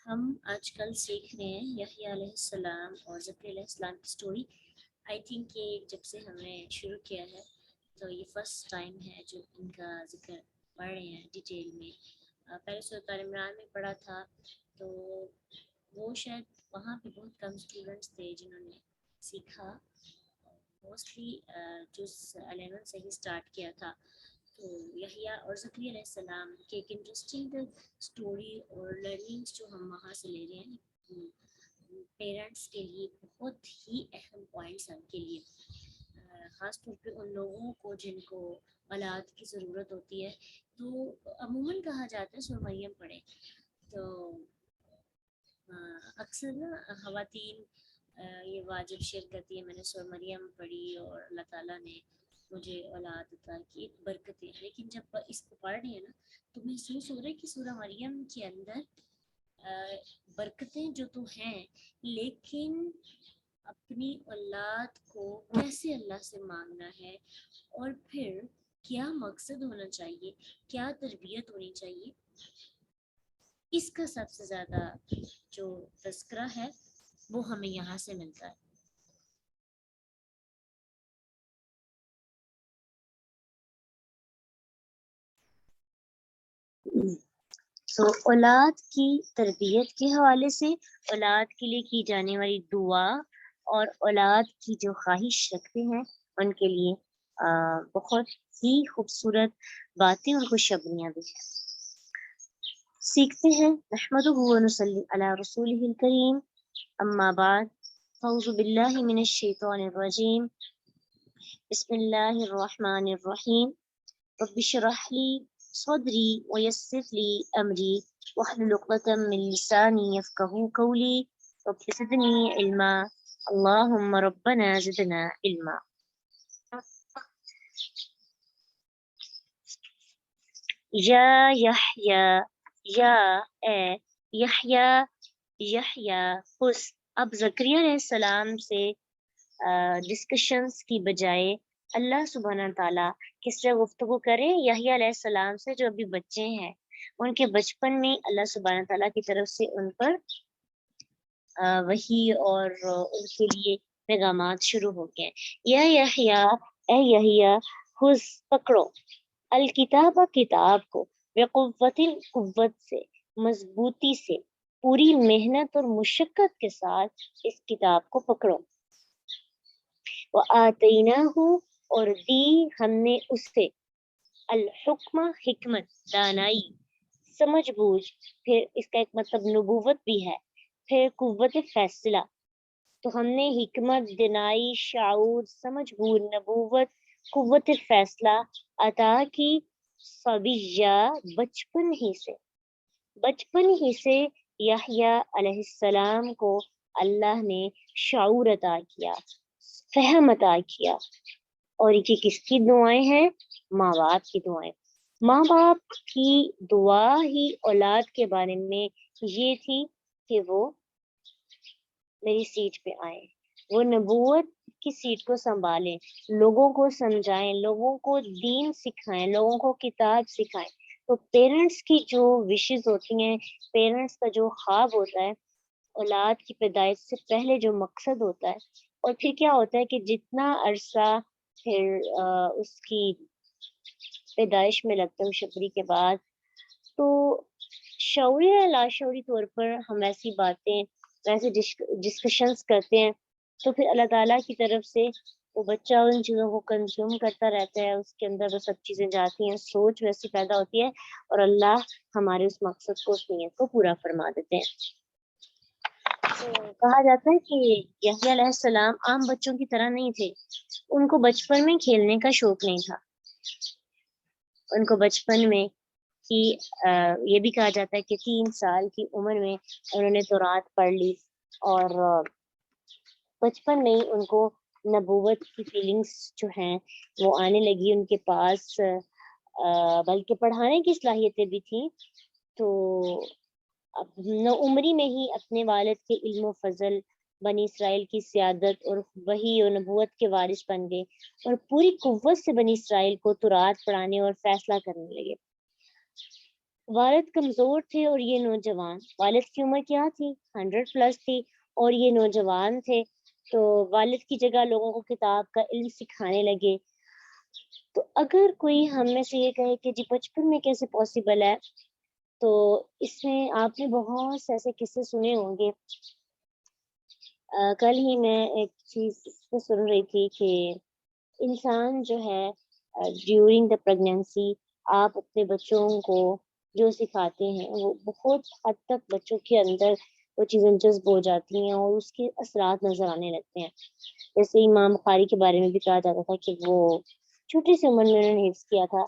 ہم آج کل سیکھ رہے ہیں یحییٰ علیہ السلام اور زکریا علیہ السلام کی سٹوری. آئی تھنک کہ جب سے ہم نے شروع کیا ہے تو یہ فرسٹ ٹائم ہے جو ان کا ذکر پڑھ رہے ہیں ڈیٹیل میں. پہلے سورۃ آل عمران میں پڑھا تھا تو وہ شاید وہاں پہ بہت کم اسٹوڈنٹس تھے جنہوں نے سیکھا. موسٹلی جز 11 سے ہی اسٹارٹ کیا تھا. تو یحییٰ اور زکریا علیہ السلام کی ایک انٹرسٹنگ اسٹوری اور لرننگس جو ہم وہاں سے لے رہے ہیں پیرنٹس کے لیے بہت ہی اہم پوائنٹس ہیں ان کے لیے، خاص طور پہ ان لوگوں کو جن کو اولاد کی ضرورت ہوتی ہے. تو عموماً کہا جاتا ہے سورہ مریم پڑھیں. تو اکثر نا خواتین یہ واجب شیئر کرتی ہے میں نے سورہ مریم پڑھی اور اللہ تعالیٰ نے مجھے اولاد عطا کی، ایک برکتیں. لیکن جب اس کو پڑھ رہی ہیں نا تو محسوس ہو رہا ہے کہ سورہ مریم کے اندر برکتیں جو تو ہیں، لیکن اپنی اولاد کو کیسے اللہ سے مانگنا ہے اور پھر کیا مقصد ہونا چاہیے، کیا تربیت ہونی چاہیے، اس کا سب سے زیادہ جو تذکرہ ہے وہ ہمیں یہاں سے ملتا ہے. اولاد کی تربیت کے حوالے سے اولاد کے لیے کی جانے والی دعا اور اولاد کی جو خواہش رکھتے ہیں ان کے لیے بہت ہی خوبصورت باتیں اور خوشخبریاں بھی ہیں. سیکھتے ہیں نحمدہ و نصلی علی رسولہ الکریم. اما بعد اعوذ باللہ من الشیطان الرجیم. بسم اللہ الرحمن الرحیم. رب اشرح لی صدری ویسر لی امری واحلل عقدۃ من لسانی یفقهوا قولی رب زدنی علما اللہم ربنا زدنا علما. یا یحییٰ، یا اے یحییٰ، یحییٰ خذ. اب زکریا علیہ السلام سے ڈسکشنز کی بجائے اللہ سبحانہ تعالیٰ کس سے گفتگو کرے؟ یحییٰ علیہ السلام سے، جو ابھی بچے ہیں. ان کے بچپن میں اللہ سبحانہ تعالیٰ کی طرف سے ان پر وحی اور ان کے لیے پیغامات شروع ہو گئے. یا یحییٰ، اے یحییٰ، خذ پکڑو، الکتاب کتاب کو، بقوت، قوت سے، مضبوطی سے، پوری محنت اور مشقت کے ساتھ اس کتاب کو پکڑو. وآتیناہ، اور دی ہم نے اسے، الحکمہ حکمت، دانائی، سمجھ بوجھ. پھر اس کا ایک مطلب نبوت بھی ہے. پھر قوت فیصلہ. تو ہم نے حکمت، دانائی، شعور، سمجھ بوجھ، نبوت، قوت فیصلہ عطا کی. صبیہ، بچپن ہی سے یحییٰ علیہ السلام کو اللہ نے شعور عطا کیا، فہم عطا کیا. اور یہ کس کی دعائیں ہیں؟ ماں باپ کی دعائیں. ماں باپ کی دعا ہی اولاد کے بارے میں یہ تھی کہ وہ میری سیٹ پہ آئیں، وہ نبوت کی سیٹ کو سنبھالیں، لوگوں کو سمجھائیں، لوگوں کو دین سکھائیں، لوگوں کو کتاب سکھائیں. تو پیرنٹس کی جو وشز ہوتی ہیں، پیرنٹس کا جو خواب ہوتا ہے، اولاد کی پیدائش سے پہلے جو مقصد ہوتا ہے، اور پھر کیا ہوتا ہے کہ جتنا عرصہ پھر اس کی پیدائش میں لگتا ہے شبری کے بعد، تو شعوری یا لاشعوری طور پر ہم ایسی باتیں، ویسے ڈسکشنز کرتے ہیں، تو پھر اللہ تعالیٰ کی طرف سے وہ بچہ ان چیزوں کو کنزیوم کرتا رہتا ہے، اس کے اندر وہ سب چیزیں جاتی ہیں، سوچ ویسی پیدا ہوتی ہے، اور اللہ ہمارے اس مقصد کو، اس نیت کو پورا فرما دیتے ہیں. تو کہا جاتا ہے کہ یحییٰ علیہ السلام عام بچوں کی طرح نہیں تھے. ان کو بچپن میں کھیلنے کا شوق نہیں تھا. ان کو بچپن میں ہی یہ بھی کہا جاتا ہے کہ 3 سال کی عمر میں انہوں نے تورات پڑھ لی، اور بچپن میں ہی ان کو نبوت کی فیلنگس جو ہیں وہ آنے لگی ان کے پاس، بلکہ پڑھانے کی صلاحیتیں بھی تھیں. تو عمری میں ہی اپنے والد کے علم و فضل، بنی اسرائیل کی سیادت اور وحی و نبوت کے وارث بن گئے، اور پوری قوت سے بنی اسرائیل کو تورات پڑھانے اور فیصلہ کرنے لگے. والد کمزور تھے اور یہ نوجوان، والد کی عمر کیا تھی 100+ تھی اور یہ نوجوان تھے، تو والد کی جگہ لوگوں کو کتاب کا علم سکھانے لگے. تو اگر کوئی ہم میں سے یہ کہے کہ جی بچپن میں کیسے پاسبل ہے، تو اس میں آپ نے بہت سے ایسے قصے سنے ہوں گے. کل ہی میں ایک چیز سن رہی تھی کہ انسان جو ہے ڈیورنگ دا پریگنینسی آپ اپنے بچوں کو جو سکھاتے ہیں وہ بہت حد تک بچوں کے اندر وہ چیزیں جذب ہو جاتی ہیں اور اس کے اثرات نظر آنے لگتے ہیں. جیسے امام بخاری کے بارے میں بھی کہا جاتا تھا کہ وہ چھوٹی سی عمر میں انہوں نے حفظ کیا تھا.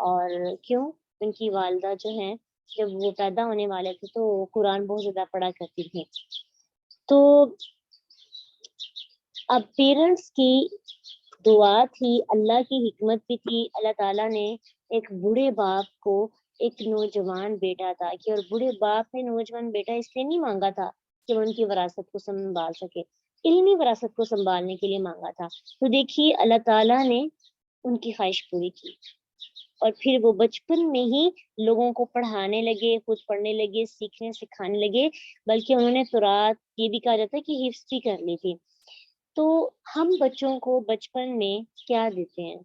اور کیوں؟ ان کی والدہ جو ہیں جب وہ پیدا ہونے والے تھے تو قرآن بہت زیادہ پڑھا کرتی تھی. تو اب پیرنٹس کی دعا تھی، اللہ کی حکمت بھی تھی. اللہ تعالیٰ نے ایک بوڑھے باپ کو ایک نوجوان بیٹا عطا کیا، اور بوڑھے باپ نے نوجوان بیٹا اس لیے نہیں مانگا تھا کہ وہ ان کی وراثت کو سنبھال سکے، علمی وراثت کو سنبھالنے کے لیے مانگا تھا. تو دیکھیے اللہ تعالیٰ نے ان کی خواہش پوری کی اور پھر وہ بچپن میں ہی لوگوں کو پڑھانے لگے، خود پڑھنے لگے، سیکھنے سکھانے لگے، بلکہ انہوں نے تورات یہ بھی کہا جاتا ہے کہ حفظ بھی کر لی تھی. تو ہم بچوں کو بچپن میں کیا دیتے ہیں؟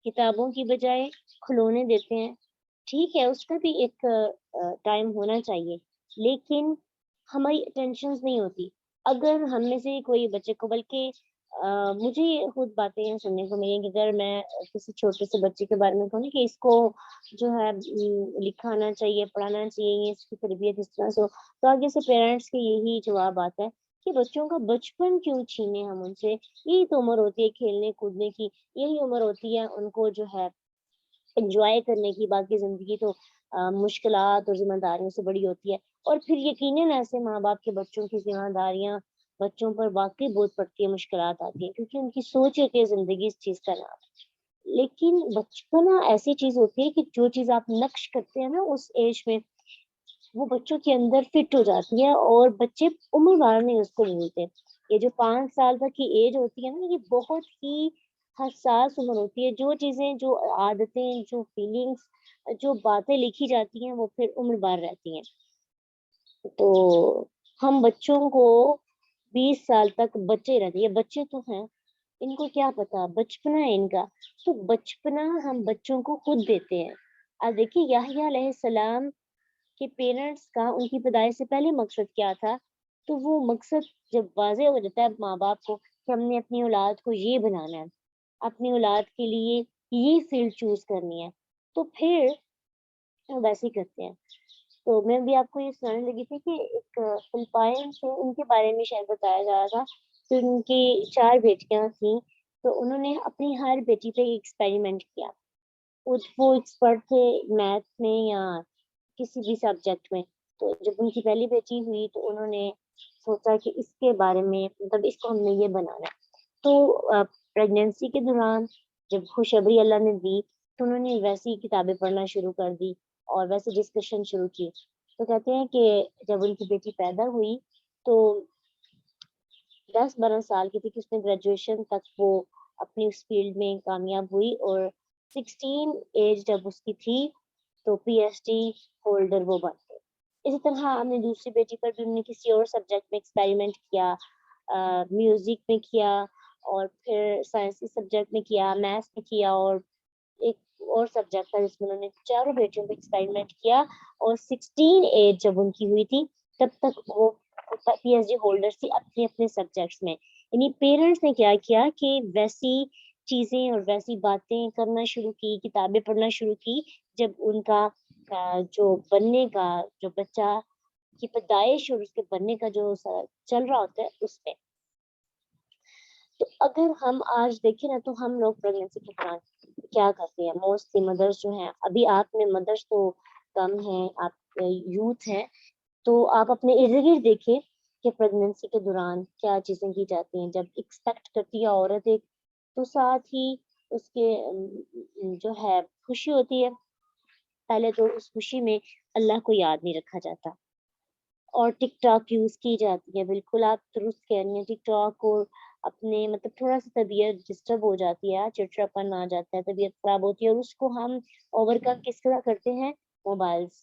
کتابوں کی بجائے کھلونے دیتے ہیں. ٹھیک ہے، اس کا بھی ایک ٹائم ہونا چاہیے، لیکن ہماری اٹینشنز نہیں ہوتی. اگر ہم میں سے کوئی بچے کو، بلکہ مجھے خود باتیں سننے کو ملیں کہ اگر میں کسی چھوٹے سے بچے کے بارے میں کہوں کہ اس کو جو ہے لکھانا چاہیے، پڑھانا چاہیے، اس کی تربیت اس طرح سے ہو، تو آگے سے پیرنٹس کے یہی جواب آتا ہے کہ بچوں کا بچپن کیوں چھینے ہم ان سے؟ یہی تو عمر ہوتی ہے کھیلنے کودنے کی، یہی عمر ہوتی ہے ان کو جو ہے انجوائے کرنے کی. باقی زندگی تو مشکلات اور ذمہ داریوں سے بڑی ہوتی ہے. اور پھر یقیناً ایسے ماں باپ کے بچوں کی ذمہ داریاں بچوں پر واقعی بہت پڑتی ہے، مشکلات آتی ہیں، کیونکہ ان کی سوچ ہوتی ہے زندگی اس چیز کا نام. لیکن بچپنا ایسی چیز ہوتی ہے کہ جو چیز آپ نقش کرتے ہیں نا اس ایج میں، وہ بچوں کے اندر فٹ ہو جاتی ہے اور بچے عمر بھر نہیں اس کو بھولتے. یہ جو 5 سال تک کی ایج ہوتی ہے نا، یہ بہت ہی حساس عمر ہوتی ہے. جو چیزیں، جو عادتیں، جو فیلنگس، جو باتیں لکھی جاتی ہیں وہ پھر عمر بھر رہتی ہیں. تو ہم بچوں کو 20 سال تک بچے رہتے ہیں، بچے تو ہیں، ان کو کیا پتا بچپنا ہے ان کا. تو بچپنا ہم بچوں کو خود دیتے ہیں. اب دیکھیے یحییٰ علیہ السلام کہ پیرنٹس کا ان کی پیدائش سے پہلے مقصد کیا تھا، تو وہ مقصد جب واضح ہو جاتا ہے ماں باپ کو کہ ہم نے اپنی اولاد کو یہ بنانا ہے، اپنی اولاد کے لیے یہ فیلڈ چوز کرنی ہے، تو پھر ویسے ہی کرتے ہیں. تو میں بھی آپ کو یہ سنانے لگی تھی کہ ایک فلپائن سے ان کے بارے میں شاید بتایا جا رہا تھا کہ ان کی 4 بیٹیاں تھیں، تو انہوں نے اپنی ہر بیٹی پہ ایکسپیریمنٹ کیا. وہ ایکسپرٹ تھے میتھ میں یا کسی بھی سبجیکٹ میں. تو جب ان کی پہلی بیٹی ہوئی تو انہوں نے سوچا کہ اس کے بارے میں، مطلب اس کو ہم نے یہ بنانا ہے. تو پریگنینسی کے دوران جب خوشخبری اللہ نے دی تو انہوں نے ویسی کتابیں پڑھنا شروع کر دی اور ویسے ڈسکشن شروع کی. تو کہتے ہیں کہ جب ان کی بیٹی پیدا ہوئی تو 10-12 سال کی تھی کہ اس نے گریجویشن تک وہ اپنی اس فیلڈ میں کامیاب ہوئی، اور 16 ایج جب اس کی تھی تو پی ایچ ڈی ہولڈر وہ بن گئے. اسی طرح ہم نے دوسری بیٹی پر بھی ہم نے کسی اور سبجیکٹ میں ایکسپیریمنٹ کیا، میوزک میں کیا، اور پھر سائنسی سبجیکٹ میں کیا، میتھس میں کیا، اور ایک اور سبجیکٹ تھا جس میں انہوں نے چاروں بیٹیوں پہ ایکسپیریمنٹ کیا. اور 16 ایج جب ان کی ہوئی تھی تب تک وہ پی ایچ ڈی ہولڈر تھی اپنے اپنے سبجیکٹس میں. یعنی پیرنٹس نے کیا کیا کہ ویسی چیزیں اور ویسی باتیں کرنا شروع کی، کتابیں پڑھنا شروع کی جب ان کا جو بننے کا، جو بچہ کی پیدائش اور اس کے بننے کا جو چل رہا ہوتا ہے اس پہ. تو اگر ہم آج دیکھیں نا تو ہم لوگ پریگنینسی کے دوران کیا کرتے ہیں؟ موسٹلی مدرس جو ہیں، ابھی آپ میں مدرس تو کم ہیں، آپ یوتھ ہیں، تو آپ اپنے ارد گرد دیکھیں کہ پریگنینسی کے دوران کیا چیزیں کی جاتی ہیں. جب ایکسپیکٹ کرتی ہے عورت ایک، تو ساتھ ہی اس کے جو ہے خوشی ہوتی ہے. پہلے تو اس خوشی میں اللہ کو یاد نہیں رکھا جاتا اور ٹک ٹاک یوز کی جاتی ہے. بالکل آپ درست کہہ رہی ہیں، ٹک ٹاک کو اپنے مطلب تھوڑا سا طبیعت ڈسٹرب ہو جاتی ہے، چڑچڑاپن آ جاتا ہے، طبیعت خراب ہوتی ہے، اور اس کو ہم اوور کم کس طرح کرتے ہیں؟ موبائلس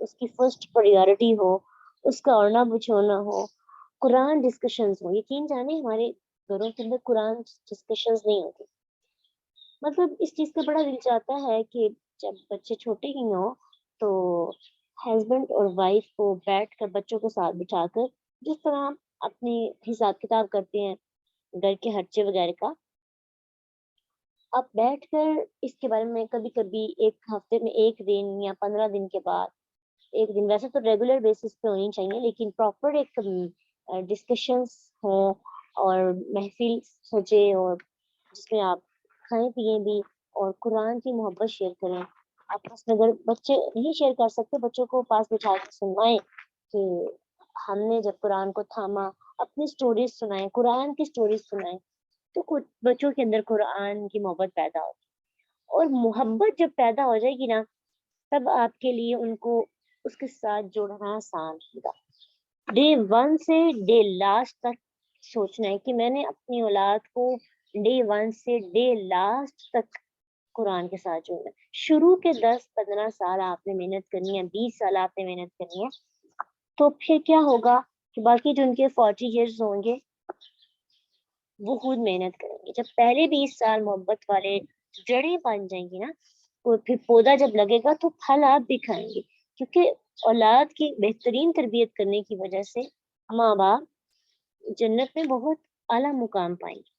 اس کی فرسٹ پریورٹی ہو، اس کا اڑنا بچھونا ہو، قرآن ڈسکشنز ہو. یقین جانے ہمارے گھروں کے اندر قرآن ڈسکشنز نہیں ہوتی. مطلب اس چیز کا بڑا دل چاہتا ہے کہ جب بچے چھوٹے ہی ہوں تو ہسبینڈ اور وائف کو بیٹھ کر بچوں کو ساتھ بٹھا کر جس طرح اپنی حساب کتاب کرتے ہیں گھر کے خرچے وغیرہ کا، آپ بیٹھ کر اس کے بارے میں کبھی کبھی ایک ہفتے میں ایک دن یا 15 دن کے بعد ایک دن، ویسے تو ریگولر بیسس پہ ہونی چاہیے لیکن پراپر ایک ڈسکشنس ہوں اور محفل سجے اور جس میں آپ کھائیں پیئیں بھی اور قرآن کی محبت شیئر کریں آپس میں. اگر بچے نہیں شیئر کر سکتے بچوں کو پاس بٹھا کے سنوائیں کہ ہم نے جب قرآن کو تھاما، اپنی سٹوریز سنائیں، قرآن کی سٹوریز سنائیں تو کچھ بچوں کے اندر قرآن کی محبت پیدا ہوگی. اور محبت جب پیدا ہو جائے گی نا تب آپ کے لیے ان کو اس کے ساتھ جوڑنا آسان ہوگا. ڈے 1 سے ڈے لاسٹ تک سوچنا ہے کہ میں نے اپنی اولاد کو ڈے 1 سے ڈے لاسٹ تک قرآن کے ساتھ جوڑنا ہے. شروع کے 10-15 سال آپ نے محنت کرنی ہے، 20 سال آپ نے محنت کرنی ہے، تو پھر کیا ہوگا کہ باقی جو ان کے 40 ایئرز ہوں گے وہ خود محنت کریں گے. جب پہلے 20 سال محبت والے جڑیں بن جائیں گی نا تو پھر پودا جب لگے گا تو پھل آپ بھی کھائیں گے، کیونکہ اولاد کی بہترین تربیت کرنے کی وجہ سے ماں باپ جنت میں بہت اعلیٰ مقام پائیں گے.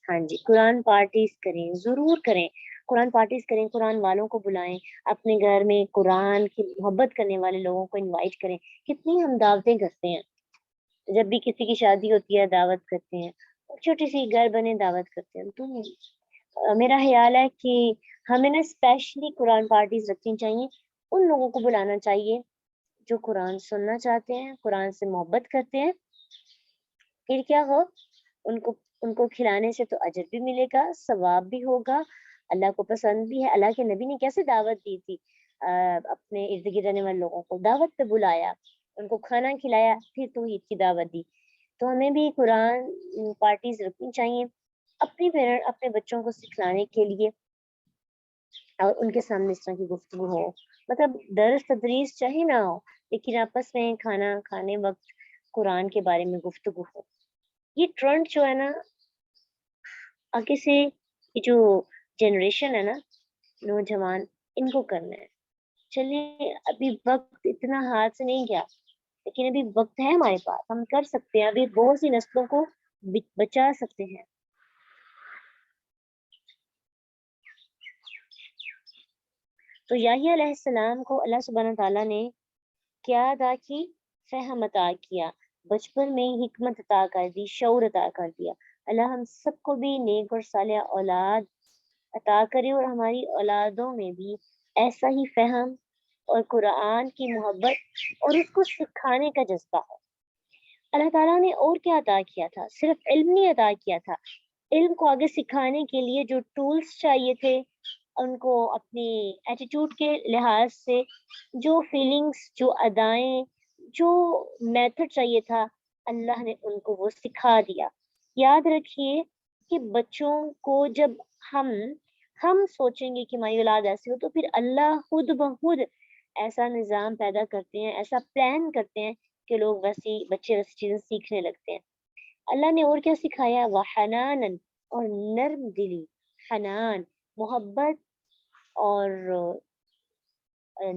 ہاں جی، قرآن پارٹیز کریں، ضرور کریں. قرآن پارٹیز کریں، قرآن والوں کو بلائیں، اپنے گھر میں قرآن کی محبت کرنے والے لوگوں کو انوائٹ کریں. کتنی ہم دعوتیں کرتے ہیں، جب بھی کسی کی شادی ہوتی ہے دعوت کرتے ہیں، چھوٹی سی گھر بنے دعوت کرتے ہیں. تو میرا خیال ہے کہ ہمیں نا اسپیشلی قرآن پارٹیز رکھنی چاہیے. ان لوگوں کو بلانا چاہیے جو قرآن سننا چاہتے ہیں، قرآن سے محبت کرتے ہیں. پھر کیا ہو ان کو کھلانے سے تو اجر بھی ملے گا، ثواب بھی ہوگا، اللہ کو پسند بھی ہے. اللہ کے نبی نے کیسے دعوت دی تھی، اپنے ارد گرد رہنے والے لوگوں کو دعوت پہ بلایا، ان کو کھانا کھلایا، پھر توحید کی دعوت دی. تو ہمیں بھی قرآن پارٹیز رکھنی چاہیے اپنی پیرنٹ اپنے بچوں کو سکھلانے کے لیے، اور ان کے سامنے اس طرح کی گفتگو ہو. مطلب درس تدریس چاہے نہ ہو لیکن آپس میں کھانا کھانے وقت قرآن کے بارے میں گفتگو ہو. یہ ٹرینڈ جو ہے نا آگے سے یہ جو جنریشن ہے نا نوجوان، ان کو کرنا ہے. چلیے ابھی وقت اتنا ہاتھ سے نہیں گیا لیکن ابھی وقت ہے ہمارے پاس، ہم کر سکتے ہیں، ابھی بہت سی نسلوں کو بچا سکتے ہیں. تو یحییٰ علیہ السلام کو اللہ سبحانہ تعالیٰ نے کیا عطا کی؟ فہم عطا کیا، بچپن میں حکمت عطا کر دی، شعور عطا کر دیا. اللہ ہم سب کو بھی نیک اور صالح اولاد عطا کرے اور ہماری اولادوں میں بھی ایسا ہی فہم اور قرآن کی محبت اور اس کو سکھانے کا جذبہ ہو. اللہ تعالیٰ نے اور کیا عطا کیا تھا؟ صرف علم نہیں عطا کیا تھا، علم کو آگے سکھانے کے لیے جو ٹولز چاہیے تھے، ان کو اپنی ایٹیٹیوڈ کے لحاظ سے جو فیلنگز، جو ادائیں، جو میتھڈ چاہیے تھا، اللہ نے ان کو وہ سکھا دیا. یاد رکھیے کہ بچوں کو جب ہم سوچیں گے کہ ہماری اولاد ایسی ہو تو پھر اللہ خود بخود ایسا نظام پیدا کرتے ہیں، ایسا پلان کرتے ہیں کہ لوگ بچے ویسی چیزیں سیکھنے لگتے ہیں. اللہ نے اور کیا سکھایا؟ وحنانن، اور نرم دلی. حنان محبت اور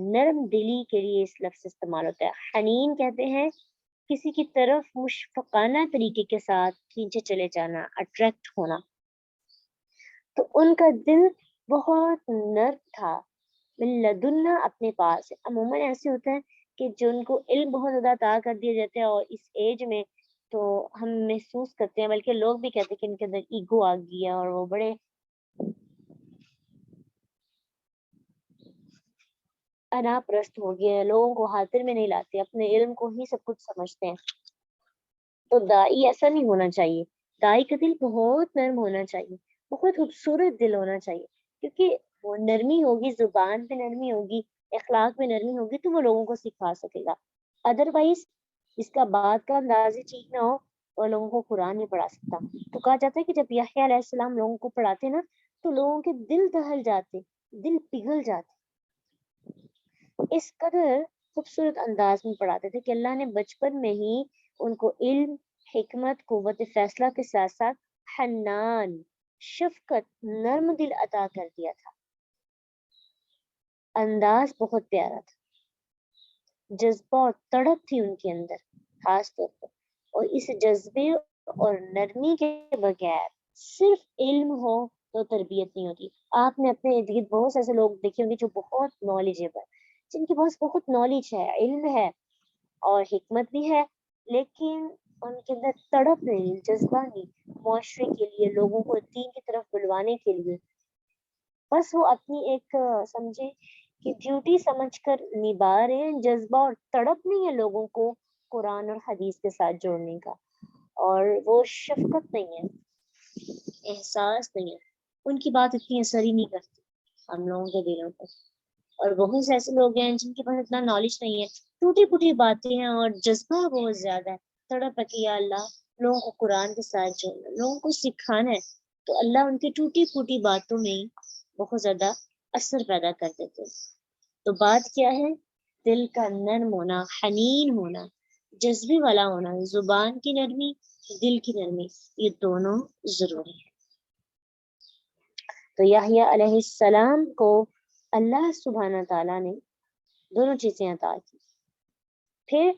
نرم دلی کے لیے اس لفظ استعمال ہوتا ہے. حنین کہتے ہیں کسی کی طرف مشفقانہ طریقے کے ساتھ کھینچے چلے جانا، اٹریکٹ ہونا. تو ان کا دل بہت نرم تھا، من لدنا، اپنے پاس. عموماً ایسے ہوتا ہے کہ جن کو علم بہت زیادہ عطا کر دیا جاتا ہے اور اس ایج میں تو ہم محسوس کرتے ہیں، بلکہ لوگ بھی کہتے ہیں کہ ان کے اندر ایگو آ گیا اور وہ بڑے انا پرست ہو گئے ہیں، لوگوں کو حاضر میں نہیں لاتے، اپنے علم کو ہی سب کچھ سمجھتے ہیں. تو دائی ایسا نہیں ہونا چاہیے. دائی کا دل بہت نرم ہونا چاہیے، بہت خوبصورت دل ہونا چاہیے، کیونکہ وہ نرمی ہوگی، زبان پہ نرمی ہوگی، اخلاق میں نرمی ہوگی تو وہ لوگوں کو سکھا سکے گا. ادروائز اس کا بات کا انداز ہی ٹھیک نہ ہو اور لوگوں کو قرآن نہیں پڑھا سکتا. تو کہا جاتا ہے کہ جب یحییٰ علیہ السلام لوگوں کو پڑھاتے نا تو لوگوں کے دل دہل جاتے، دل پگھل جاتے. اس قدر خوبصورت انداز میں پڑھاتے تھے کہ اللہ نے بچپن میں ہی ان کو علم، حکمت، قوت فیصلہ کے ساتھ ساتھ حنان، شفقت، نرم دل عطا کر دیا تھا. انداز بہت پیارا تھا، جذبہ اور تڑپ تھی ان کے اندر خاص طور پر. اور اس جذبے اور نرمی کے بغیر صرف علم ہو تو تربیت نہیں ہوتی. آپ نے اپنے ارد گرد بہت سے ایسے لوگ دیکھے ہوں گے جو بہت نالجیبل، جن کے پاس بہت نالج ہے، علم ہے اور حکمت بھی ہے، لیکن ان کے اندر تڑپ نہیں، جذبہ نہیں معاشرے کے لیے، لوگوں کو دین کی طرف بلوانے کے لیے. بس وہ اپنی ایک سمجھے کہ ڈیوٹی سمجھ کر نبھا رہے ہیں، جذبہ اور تڑپ نہیں ہے لوگوں کو قرآن اور حدیث کے ساتھ جوڑنے کا. اور وہ شفقت نہیں ہے، احساس نہیں ہے، ان کی بات اتنی اثر ہی نہیں کرتی ہم لوگوں کے دلوں پر. اور بہت سے ایسے لوگ ہیں جن کے پاس اتنا نالج نہیں ہے، ٹوٹی پھوٹی باتیں ہیں اور جذبہ بہت زیادہ ہے. تڑپ ہے کہ یا اللہ لوگوں کو قرآن کے ساتھ جوڑنا، لوگوں کو سکھانا ہے، تو اللہ ان کی ٹوٹی پھوٹی باتوں میں بہت زیادہ اثر پیدا کر دیتے. تو بات کیا ہے؟ دل کا نرم ہونا، حنین ہونا، جذبے والا ہونا. زبان کی نرمی، دل کی نرمی، یہ دونوں ضروری ہے. تو یحییٰ علیہ السلام کو اللہ سبحانہ تعالیٰ نے دونوں چیزیں عطا کی. پھر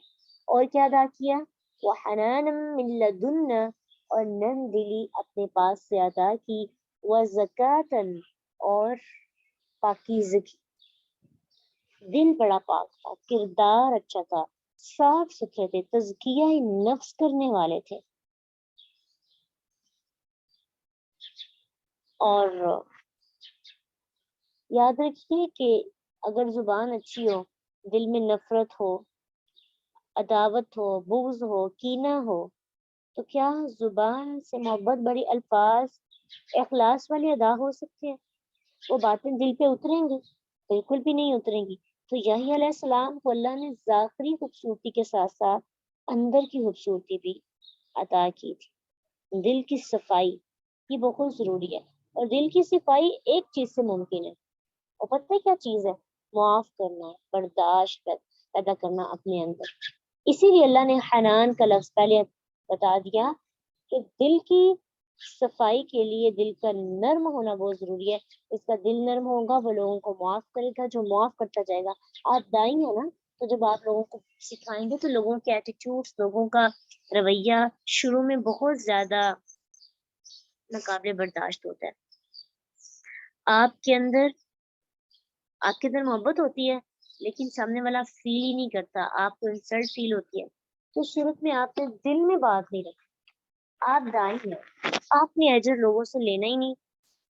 اور کیا ادا کیا؟ وَحَنَانًا مِن لَدُنَّا، اور نرم دلی اپنے پاس سے عطا کی. وَزَكَاةً، اور پاکیزگی. دل بڑا پاک تھا، کردار اچھا تھا، صاف ستھرے تھے، تزکیہ نفس کرنے والے تھے. اور یاد رکھیے کہ اگر زبان اچھی ہو، دل میں نفرت ہو، عداوت ہو، بغض ہو، کینہ ہو، تو کیا زبان سے محبت بڑی الفاظ اخلاص والے ادا ہو سکتے ہیں؟ وہ باتیں دل پہ اتریں گی؟ بالکل بھی نہیں اتریں گی. تو یحییٰ علیہ السلام کو اللہ نے ظاہری خوبصورتی کے ساتھ ساتھ اندر کی خوبصورتی بھی عطا کی تھی. دل کی صفائی یہ بہت ضروری ہے، اور دل کی صفائی ایک چیز سے ممکن ہے، اور پتہ ہے کیا چیز ہے؟ معاف کرنا، برداشت پیدا کرنا اپنے اندر. اسی لیے اللہ نے حنان کا لفظ پہلے بتا دیا کہ دل کی صفائی کے لیے دل کا نرم ہونا بہت ضروری ہے. اس کا دل نرم ہوگا، وہ لوگوں کو معاف کرے گا، جو معاف کرتا جائے گا. آپ دائیں ہیں نا، تو جب آپ لوگوں کو سکھائیں گے تو لوگوں کے ایٹیٹیوڈ، لوگوں کا رویہ شروع میں بہت زیادہ ناقابل برداشت ہوتا ہے. آپ کے اندر محبت ہوتی ہے، لیکن سامنے والا فیل ہی نہیں کرتا، آپ کو انسلٹ فیل ہوتی ہے، تو شروع میں آپ نے دل میں بات نہیں رکھی. آپ دائی ہیں، آپ نے اجر لوگوں سے لینا ہی نہیں،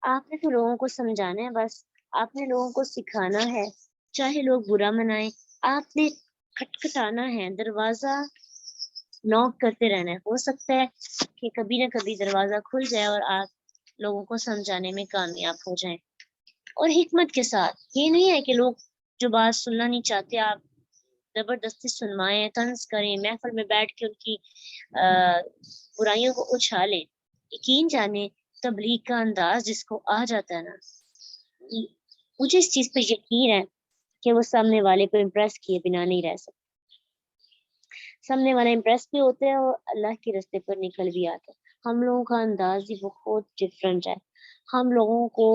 آپ نے تو لوگوں کو سمجھانا ہے، بس آپ نے لوگوں کو سکھانا ہے، چاہے لوگ برا منائیں. آپ نے کھٹکھٹانا ہے، دروازہ نوک کرتے رہنا ہے. ہو سکتا ہے کہ کبھی نہ کبھی دروازہ کھل جائے اور آپ لوگوں کو سمجھانے میں کامیاب ہو جائیں. اور حکمت کے ساتھ، یہ نہیں ہے کہ لوگ جو بات سننا نہیں چاہتے آپ زبردستی سنوائیں، طنز کریں، محفل میں بیٹھ کے ان کی برائیوں کو اچھالیں. یقین جانیں تبلیغ کا انداز جس کو آ جاتا ہے نا، مجھے اس چیز پہ یقین ہے کہ وہ سامنے والے کو امپریس کیے بنا نہیں رہ سکتے. سامنے والے امپریس بھی ہوتے ہیں اور اللہ کے راستے پر نکل بھی آتے ہیں. ہم لوگوں کا انداز ہی بہت ڈفرینٹ ہے. ہم لوگوں کو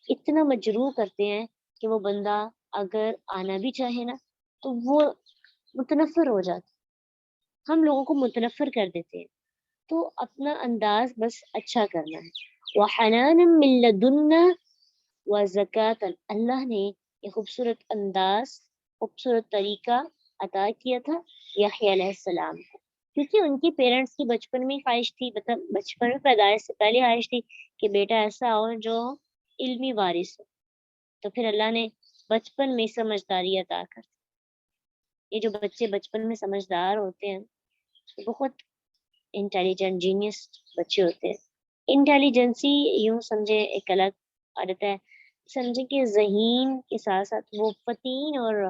اتنا مجروح کرتے ہیں کہ وہ بندہ اگر آنا بھی چاہے نا تو وہ متنفر ہو جاتا. ہم لوگوں کو متنفر کر دیتے ہیں. تو اپنا انداز بس اچھا کرنا ہے. وَحَنَانًا مِن لَدُنَّا وَزَكَاةً، اللہ نے یہ خوبصورت انداز، خوبصورت طریقہ عطا کیا تھا یحییٰ علیہ السلام کو، کیونکہ ان کی پیرنٹس کی بچپن میں خواہش تھی، مطلب بچپن میں پیدائش سے پہلے خواہش تھی کہ بیٹا ایسا ہو جو علمی وارث ہو. تو پھر اللہ نے بچپن میں سمجھداری عطا کر. یہ جو بچے بچپن میں سمجھدار ہوتے ہیں بہت انٹیلیجنٹ جینیس بچے ہوتے ہیں. انٹیلیجنسی یوں سمجھے ایک الگ عادت ہے، سمجھے کہ ذہین کے ساتھ ساتھ وہ فطین اور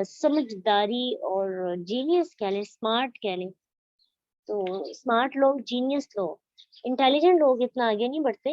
سمجھداری اور جینیس کہہ لیں، اسمارٹ کہہ لیں. تو اسمارٹ لوگ، جینیس لوگ، انٹیلیجنٹ لوگ اتنا آگے نہیں بڑھتے،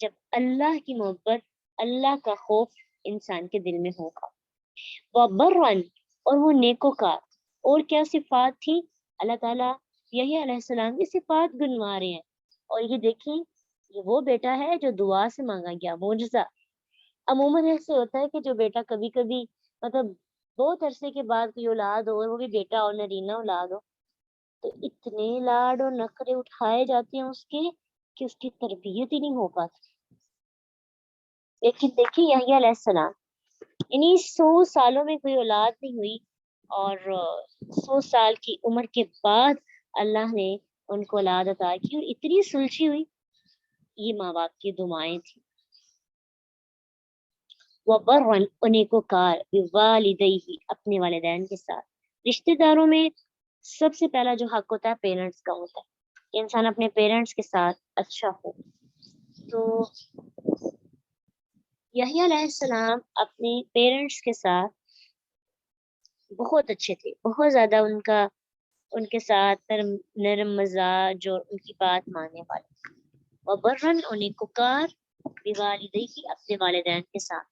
جب اللہ کی محبت، اللہ کا خوف انسان کے دل میں ہوگا. وَبَرًّا، اور وہ نیکوکار. اور کیا صفات تھی؟ اللہ تعالیٰ یحییٰ علیہ السلام کی صفات گنوا رہے ہیں. اور یہ دیکھیں، یہ وہ بیٹا ہے جو دعا سے مانگا گیا، معجزہ. عموماً ایسے ہوتا ہے کہ جو بیٹا کبھی کبھی مطلب بہت عرصے کے بعد کوئی اولاد ہو، اور وہ بھی بیٹا اور نرینہ اولاد ہو، تو اتنے لاڈ اور نخرے اٹھائے جاتے ہیں اس کے کہ اس کی تربیت ہی نہیں ہو پاتی. لیکن دیکھیں یحییٰ علیہ السلام، یعنی 100 سالوں میں کوئی اولاد نہیں ہوئی، اور 100 سال کی عمر کے بعد اللہ نے ان کو اولاد عطا کی، اور اتنی سلجھی ہوئی. یہ ماں باپ کی دعائیں تھیں. وَبَرًّا، نیکوکار، بِوَالِدَیہِ، اپنے والدین کے ساتھ. رشتہ داروں میں سب سے پہلا جو حق ہوتا ہے پیرنٹس کا ہوتا ہے کہ انسان اپنے پیرنٹس کے ساتھ اچھا ہو. تو یحییٰ علیہ السلام اپنے پیرنٹس کے ساتھ بہت اچھے تھے، بہت زیادہ ان کے ساتھ نرم مزاج اور ان کی بات ماننے والے. وَبَرًّا، اور نیکوکار، بِوَالِدَیہِ، اپنے والدین کے ساتھ.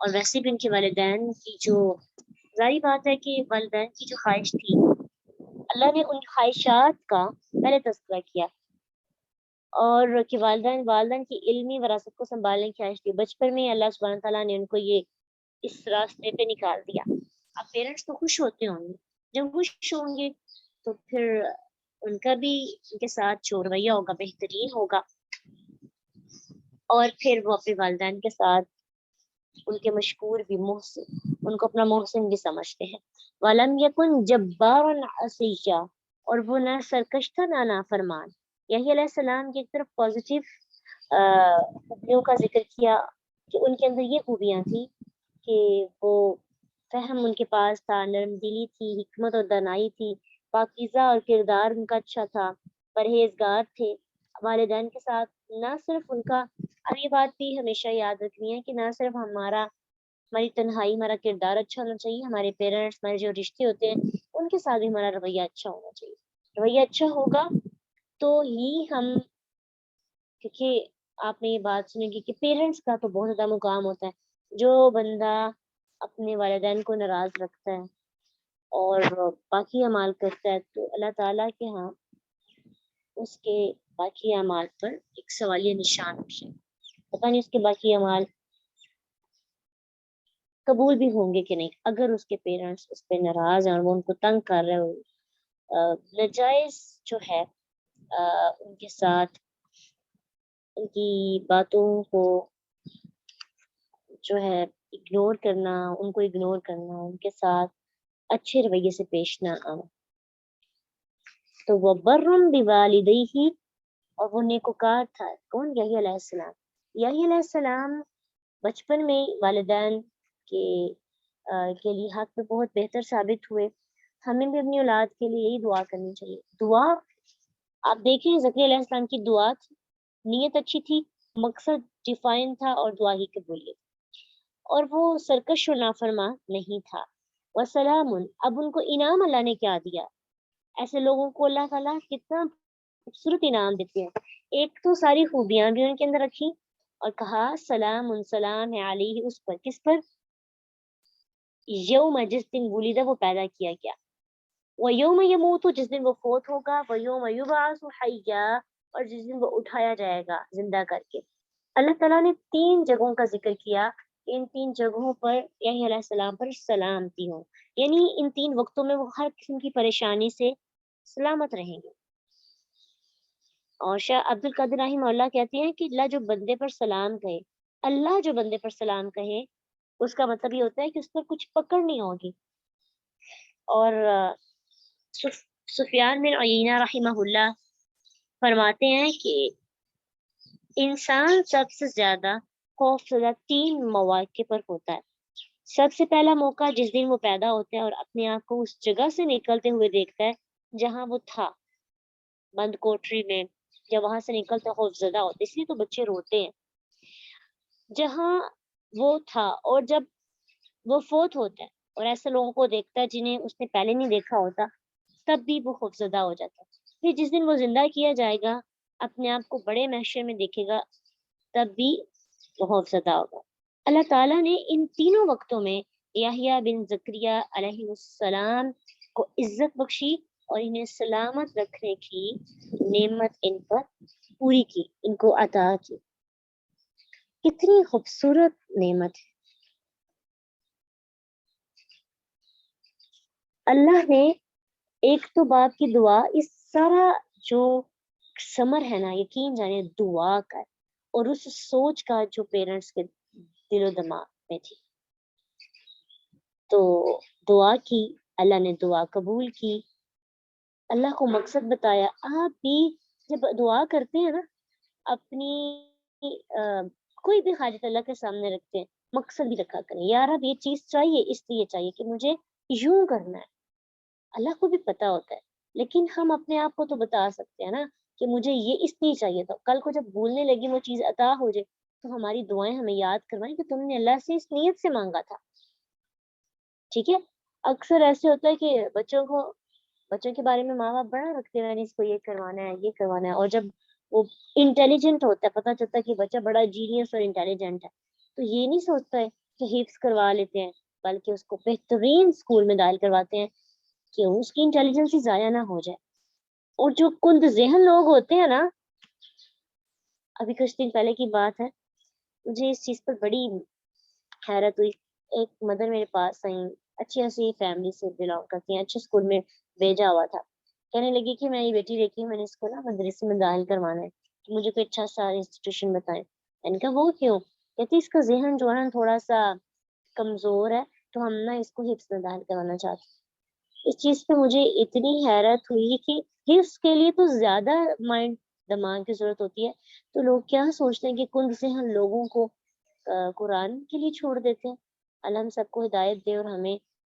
اور ویسے بھی ان کے والدین کی جو ظاہری بات ہے کہ والدین کی جو خواہش تھی، اللہ نے ان خواہشات کا پہلے تذکرہ کیا، اور کہ والدین کی علمی وراثت کو سنبھالنے کی خواہش تھی. بچپن میں اللہ سبحانہ تعالیٰ نے ان کو یہ اس راستے پہ نکال دیا. اب پیرنٹس تو خوش ہوتے ہوں گے، جب خوش ہوں گے تو پھر ان کا بھی ان کے ساتھ جو رویہ ہوگا بہترین ہوگا، اور پھر وہ اپنے والدین کے ساتھ ان کے مشکور بھی، محسن، ان کو اپنا محسن بھی سمجھتے ہیں. وَلَمْ يَكُنْ جَبَّارًا عَصِيًّا، اور وہ نہ سرکش تھا نہ نافرمان. یحییٰ علیہ السلام کی ایک طرف پازیٹیو خوبیوں کا ذکر کیا کہ ان کے اندر یہ خوبیاں تھیں کہ وہ فہم ان کے پاس تھا، نرم دلی تھی، حکمت اور دانائی تھی، پاکیزہ اور کردار ان کا اچھا تھا، پرہیزگار تھے. والدین کے ساتھ نہ صرف ان کا، اب یہ بات بھی ہمیشہ یاد رکھنی ہے کہ نہ صرف ہماری تنہائی، ہمارا کردار اچھا ہونا چاہیے، ہمارے پیرنٹس، ہمارے جو رشتے ہوتے ہیں ان کے ساتھ بھی ہمارا رویہ اچھا ہونا چاہیے. رویہ اچھا ہوگا تو ہی ہم، کیونکہ آپ نے یہ بات سنی گی کہ پیرنٹس کا تو بہت زیادہ مقام ہوتا ہے. جو بندہ اپنے والدین کو ناراض رکھتا ہے اور باقی اعمال کرتا ہے تو اللہ تعالیٰ کے ہاں اس کے باقی اعمال پر ایک سوالیہ نشان ہے. پتہ نہیں اس کے باقی اعمال قبول بھی ہوں گے کہ نہیں، اگر اس کے پیرنٹس اس پہ ناراض ہیں اور وہ ان کو تنگ کر رہے ہو، ناجائز جو ہے ان کے ساتھ ان کی باتوں کو جو ہے اگنور کرنا، ان کو اگنور کرنا، ان کے ساتھ اچھے رویے سے پیش نہ آنا. تو وہ برم بوالدیہ، اور وہ نیکوکار تھا. کون؟ یحییٰ علیہ السلام. یحییٰ علیہ السلام بچپن میں والدین کے لیے حق میں بہت بہتر ثابت ہوئے. ہمیں بھی اپنی اولاد کے لیے یہی دعا کرنی چاہیے. دعا آپ دیکھیں، زکریا علیہ السلام کی دعا تھی، نیت اچھی تھی، مقصد ڈیفائن تھا، اور دعا ہی قبولیت، اور وہ سرکش و نافرمان نہیں تھا. وسلام، اب ان کو انعام اللہ نے کیا دیا. ایسے لوگوں کو اللہ تعالیٰ کتنا خوبصورت انعام دیتے ہیں. ایک تو ساری خوبیاں بھی ان کے اندر رکھی اور کہا سلام سلام ہے علیہ، اس پر، کس پر؟ یوم، جس دن ولدہ، وہ پیدا کیا گیا. وَيَوْمَ يَمُوتُ، جس دن وہ فوت ہوگا. وَيَوْمَ يُبْعَثُ حَيًّا، اور جس دن وہ اٹھایا جائے گا زندہ کر کے. اللہ تعالیٰ نے 3 جگہوں کا ذکر کیا، ان 3 جگہوں پر یحییٰ علیہ السلام پر سلامتی ہو، یعنی ان 3 وقتوں میں وہ ہر قسم کی پریشانی سے سلامت رہیں گے. اور شاہ عبد القادر رحمہ اللہ کہتے ہیں کہ اللہ جو بندے پر سلام کہے، اللہ جو بندے پر سلام کہے، اس کا مطلب یہ ہوتا ہے کہ اس پر کچھ پکڑ نہیں ہوگی. اور سفیان بن عیینہ رحمہ اللہ فرماتے ہیں کہ انسان سب سے زیادہ خوفزدہ 3 مواقع پر ہوتا ہے. سب سے پہلا موقع جس دن وہ پیدا ہوتا ہے اور اپنے آپ کو اس جگہ سے نکلتے ہوئے دیکھتا ہے جہاں وہ تھا، بند کوٹری میں. جب وہاں سے نکلتا خوفزدہ ہوتا ہے، اس لیے تو بچے روتے ہیں. جہاں وہ تھا، اور جب وہ فوت ہوتا ہے اور ایسے لوگوں کو دیکھتا ہے جنہیں اس نے پہلے نہیں دیکھا ہوتا، تب بھی وہ خوفزدہ ہو جاتا ہے. پھر جس دن وہ زندہ کیا جائے گا اپنے آپ کو بڑے محشر میں دیکھے گا تب بھی وہ خوفزدہ ہوگا۔ اللہ تعالیٰ نے ان تینوں وقتوں میں یحییٰ بن زکریا علیہ السلام کو عزت بخشی اور انہیں سلامت رکھنے کی نعمت ان پر پوری کی، ان کو عطا کی۔ کتنی خوبصورت نعمت ہے۔ اللہ نے ایک تو باپ کی دعا، اس سارا جو ثمر ہے نا، یقین جانے دعا کا، اور اس سوچ کا جو پیرنٹس کے دل و دماغ میں تھی، تو دعا کی، اللہ نے دعا قبول کی، اللہ کو مقصد بتایا۔ آپ بھی جب دعا کرتے ہیں نا، اپنی کوئی بھی حاجت اللہ کے سامنے رکھتے ہیں، مقصد بھی رکھا کریں، یار اب یہ چیز چاہیے، اس لیے چاہیے کہ مجھے یوں کرنا ہے۔ اللہ کو بھی پتا ہوتا ہے، لیکن ہم اپنے آپ کو تو بتا سکتے ہیں نا کہ مجھے یہ اس لیے چاہیے تھا۔ کل کو جب بھولنے لگی وہ چیز عطا ہو جائے تو ہماری دعائیں ہمیں یاد کروائیں کہ تم نے اللہ سے اس نیت سے مانگا تھا۔ ٹھیک ہے، اکثر ایسے ہوتا ہے کہ بچوں کے بارے میں ماں باپ بڑا رکھتے ہیں، اس کو یہ کروانا ہے، یہ کروانا ہے، اور جب وہ انٹیلیجنٹ ہوتا ہے، پتہ چلتا ہے کہ بچہ بڑا جینیس اور انٹیلیجنٹ ہے، تو یہ نہیں سوچتا ہے کہ حفظ کروا لیتے ہیں، بلکہ اس کو بہترین اسکول میں داخل کرواتے ہیں کہ اس کی انٹیلیجنس ہی ضائع نہ ہو جائے۔ اور جو کند ذہن لوگ ہوتے ہیں نا، ابھی کچھ دن پہلے کی بات ہے، مجھے اس چیز پر بڑی حیرت ہوئی۔ ایک مدر میرے پاس آئی، اچھی ایسی فیملی سے بلانگ کرتی ہیں، اچھے اسکول میں بھیجا ہوا تھا، کہنے لگی کہ میں یہ بیٹی دیکھی، میں نے اس کو نا مدرسے میں داخل کروانا ہے، کہ مجھے کوئی اچھا سا انسٹیٹیوشن بتائیں۔ میں نے کہا وہ کیوں؟ کہتی اس کا ذہن جو ہے نا تھوڑا سا کمزور ہے، تو ہم نا اس کو حفظ میں داخل کروانا چاہتے ہیں۔ اس چیز پہ مجھے اتنی حیرت ہوئی کہ حفظ کے لیے تو زیادہ مائنڈ دماغ کی ضرورت ہوتی ہے، تو لوگ کیا سوچتے ہیں کہ کن سے ہم لوگوں کو قرآن کے لیے چھوڑ دیتے ہیں۔ اللہ ہم سب کو ہدایت دے اور ہمیں